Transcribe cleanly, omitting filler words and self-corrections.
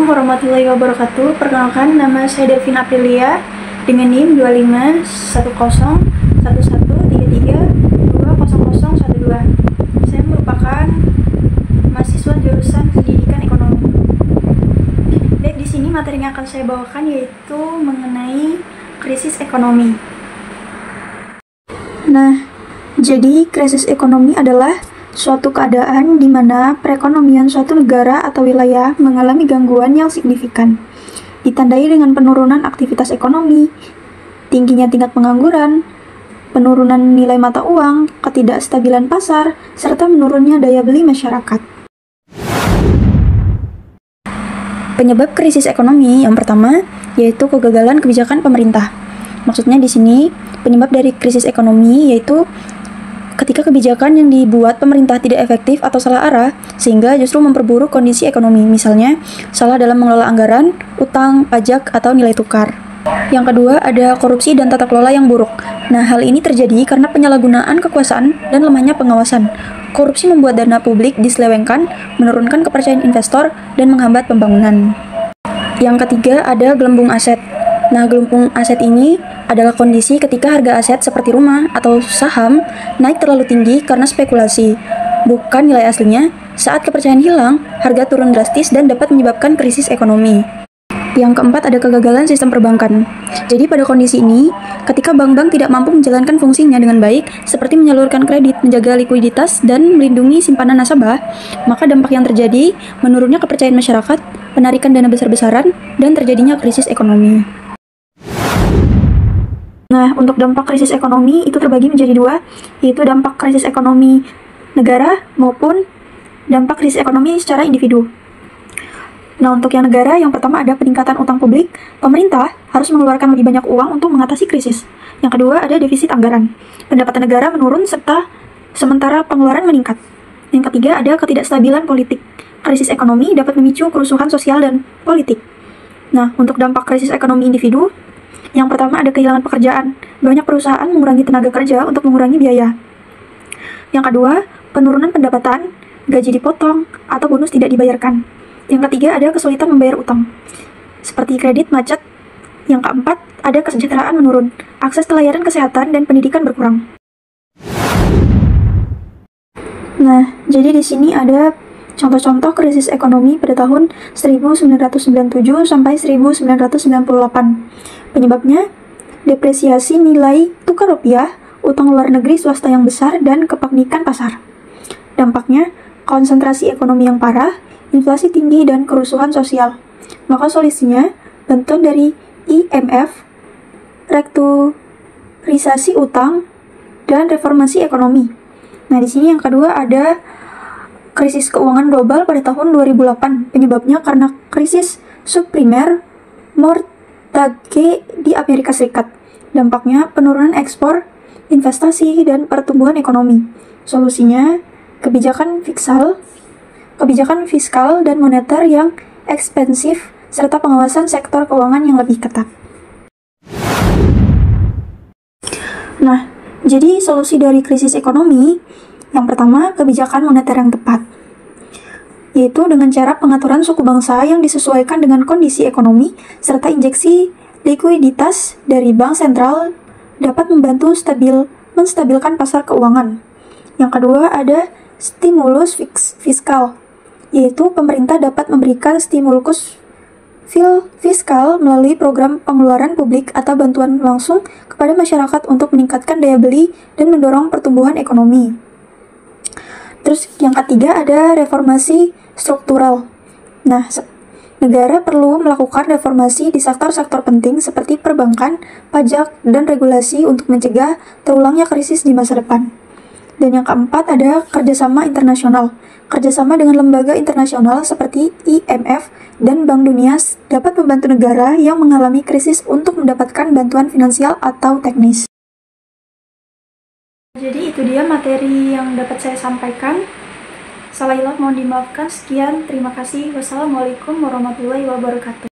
Assalamualaikum warahmatullahi wabarakatuh. Perkenalkan, nama saya Devin Aprilia dengan NIM 25101133200012. Saya merupakan mahasiswa jurusan Pendidikan Ekonomi. Baik, di sini materi yang akan saya bawakan yaitu mengenai krisis ekonomi. Nah, jadi krisis ekonomi adalah suatu keadaan di mana perekonomian suatu negara atau wilayah mengalami gangguan yang signifikan, ditandai dengan penurunan aktivitas ekonomi, tingginya tingkat pengangguran, penurunan nilai mata uang, ketidakstabilan pasar, serta menurunnya daya beli masyarakat. Penyebab krisis ekonomi yang pertama yaitu kegagalan kebijakan pemerintah. Maksudnya di sini penyebab dari krisis ekonomi yaitu ketika kebijakan yang dibuat pemerintah tidak efektif atau salah arah, sehingga justru memperburuk kondisi ekonomi, misalnya salah dalam mengelola anggaran, utang, pajak, atau nilai tukar. Yang kedua, ada korupsi dan tata kelola yang buruk. Nah, hal ini terjadi karena penyalahgunaan kekuasaan dan lemahnya pengawasan. Korupsi membuat dana publik diselewengkan, menurunkan kepercayaan investor, dan menghambat pembangunan. Yang ketiga, ada gelembung aset. Nah, gelembung aset ini adalah kondisi ketika harga aset seperti rumah atau saham naik terlalu tinggi karena spekulasi, bukan nilai aslinya. Saat kepercayaan hilang, harga turun drastis dan dapat menyebabkan krisis ekonomi. Yang keempat, ada kegagalan sistem perbankan. Jadi pada kondisi ini, ketika bank-bank tidak mampu menjalankan fungsinya dengan baik, seperti menyalurkan kredit, menjaga likuiditas, dan melindungi simpanan nasabah, maka dampak yang terjadi menurunnya kepercayaan masyarakat, penarikan dana besar-besaran, dan terjadinya krisis ekonomi. Nah, untuk dampak krisis ekonomi itu terbagi menjadi dua, yaitu dampak krisis ekonomi negara maupun dampak krisis ekonomi secara individu. Nah, untuk yang negara, yang pertama ada peningkatan utang publik. Pemerintah harus mengeluarkan lebih banyak uang untuk mengatasi krisis. Yang kedua ada defisit anggaran. Pendapatan negara menurun serta sementara pengeluaran meningkat. Yang ketiga ada ketidakstabilan politik. Krisis ekonomi dapat memicu kerusuhan sosial dan politik. Nah, untuk dampak krisis ekonomi individu, yang pertama ada kehilangan pekerjaan. Banyak perusahaan mengurangi tenaga kerja untuk mengurangi biaya. Yang kedua, penurunan pendapatan, gaji dipotong, atau bonus tidak dibayarkan. Yang ketiga ada kesulitan membayar utang, seperti kredit macet. Yang keempat, ada kesejahteraan menurun, akses ke layanan kesehatan dan pendidikan berkurang. Nah, jadi di sini ada contoh-contoh krisis ekonomi pada tahun 1997 sampai 1998. Penyebabnya, depresiasi nilai tukar rupiah, utang luar negeri swasta yang besar, dan kepanikan pasar. Dampaknya, konsentrasi ekonomi yang parah, inflasi tinggi, dan kerusuhan sosial. Maka solusinya, bantuan dari IMF, restrukturisasi utang, dan reformasi ekonomi. Nah, di sini yang kedua ada krisis keuangan global pada tahun 2008. Penyebabnya karena krisis subprimer mortgage di Amerika Serikat. Dampaknya penurunan ekspor, investasi, dan pertumbuhan ekonomi. Solusinya kebijakan fiskal dan moneter yang ekspansif serta pengawasan sektor keuangan yang lebih ketat. Nah, jadi solusi dari krisis ekonomi yang pertama, kebijakan moneter yang tepat, yaitu dengan cara pengaturan suku bangsa yang disesuaikan dengan kondisi ekonomi, serta injeksi likuiditas dari bank sentral dapat membantu menstabilkan pasar keuangan. Yang kedua ada stimulus fiskal, yaitu pemerintah dapat memberikan stimulus fiskal melalui program pengeluaran publik atau bantuan langsung kepada masyarakat untuk meningkatkan daya beli dan mendorong pertumbuhan ekonomi. Terus yang ketiga ada reformasi struktural. Nah, negara perlu melakukan reformasi di sektor-sektor penting seperti perbankan, pajak, dan regulasi untuk mencegah terulangnya krisis di masa depan. Dan yang keempat ada kerjasama internasional. Kerjasama dengan lembaga internasional seperti IMF dan Bank Dunia dapat membantu negara yang mengalami krisis untuk mendapatkan bantuan finansial atau teknis. Jadi itu dia materi yang dapat saya sampaikan. Salah hilaf mohon dimaafkan. Sekian, terima kasih. Wassalamualaikum warahmatullahi wabarakatuh.